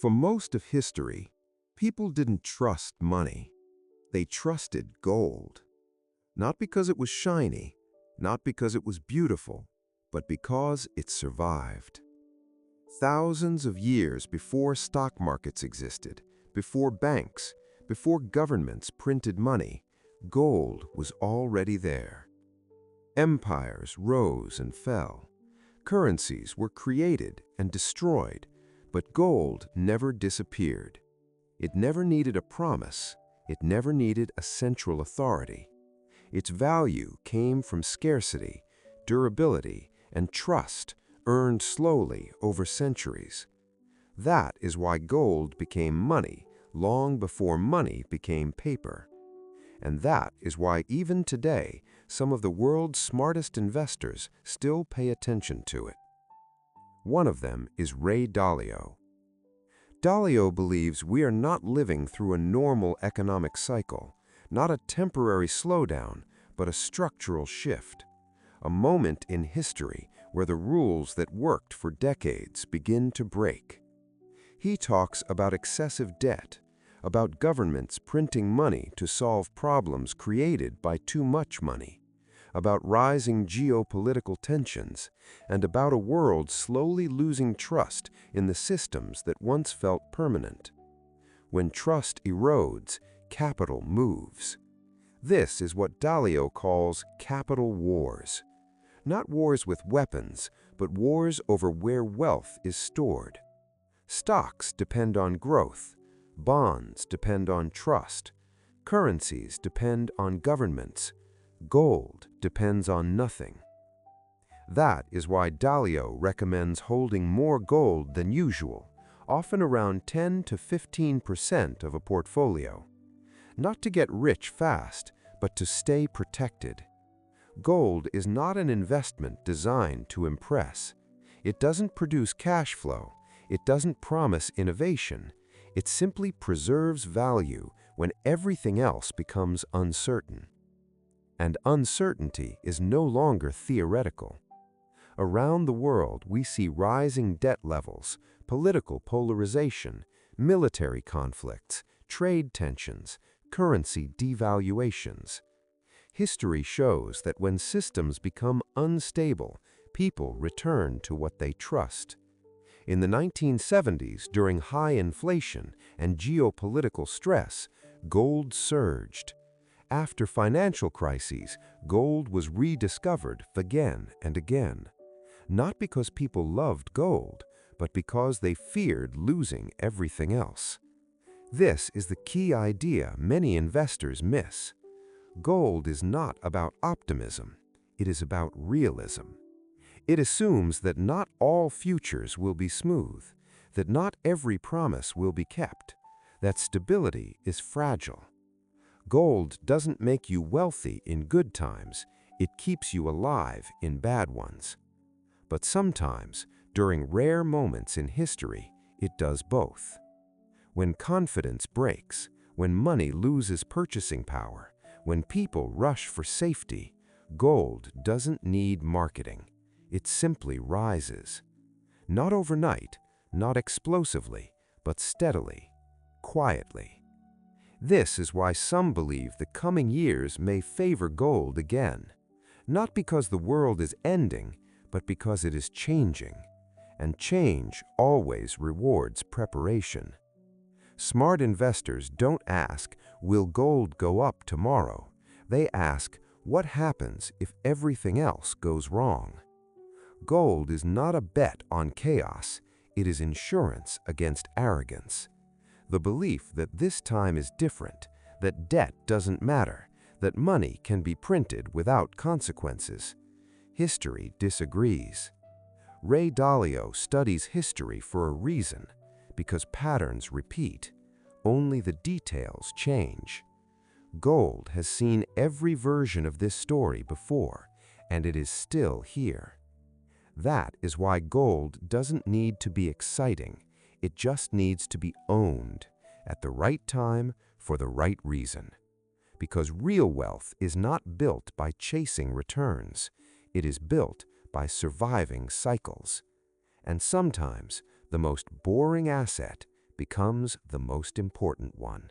For most of history, people didn't trust money. They trusted gold. Not because it was shiny, not because it was beautiful, but because it survived. Thousands of years before stock markets existed, before banks, before governments printed money, gold was already there. Empires rose and fell. Currencies were created and destroyed, but gold never disappeared. It never needed a promise. It never needed a central authority. Its value came from scarcity, durability, and trust earned slowly over centuries. That is why gold became money long before money became paper. And that is why even today, some of the world's smartest investors still pay attention to it. One of them is Ray Dalio. Dalio believes we are not living through a normal economic cycle, not a temporary slowdown, but a structural shift, a moment in history where the rules that worked for decades begin to break. He talks about excessive debt, about governments printing money to solve problems created by too much money, about rising geopolitical tensions, and about a world slowly losing trust in the systems that once felt permanent. When trust erodes, capital moves. This is what Dalio calls capital wars. Not wars with weapons, but wars over where wealth is stored. Stocks depend on growth. Bonds depend on trust. Currencies depend on governments. Gold depends on nothing. That is why Dalio recommends holding more gold than usual, often around 10 to 15% of a portfolio. Not to get rich fast, but to stay protected. Gold is not an investment designed to impress. It doesn't produce cash flow. It doesn't promise innovation. It simply preserves value when everything else becomes uncertain. And uncertainty is no longer theoretical. Around the world, we see rising debt levels, political polarization, military conflicts, trade tensions, currency devaluations. History shows that when systems become unstable, people return to what they trust. In the 1970s, during high inflation and geopolitical stress, gold surged. After financial crises, gold was rediscovered again and again. Not because people loved gold, but because they feared losing everything else. This is the key idea many investors miss. Gold is not about optimism. It is about realism. It assumes that not all futures will be smooth, that not every promise will be kept, that stability is fragile. Gold doesn't make you wealthy in good times, it keeps you alive in bad ones. But sometimes, during rare moments in history, it does both. When confidence breaks, when money loses purchasing power, when people rush for safety, gold doesn't need marketing. It simply rises. Not overnight, not explosively, but steadily, quietly. This is why some believe the coming years may favor gold again. Not because the world is ending, but because it is changing. And change always rewards preparation. Smart investors don't ask, will gold go up tomorrow? They ask, what happens if everything else goes wrong? Gold is not a bet on chaos. It is insurance against arrogance. The belief that this time is different, that debt doesn't matter, that money can be printed without consequences. History disagrees. Ray Dalio studies history for a reason, because patterns repeat. Only the details change. Gold has seen every version of this story before, and it is still here. That is why gold doesn't need to be exciting. It just needs to be owned at the right time for the right reason. Because real wealth is not built by chasing returns. It is built by surviving cycles. And sometimes the most boring asset becomes the most important one.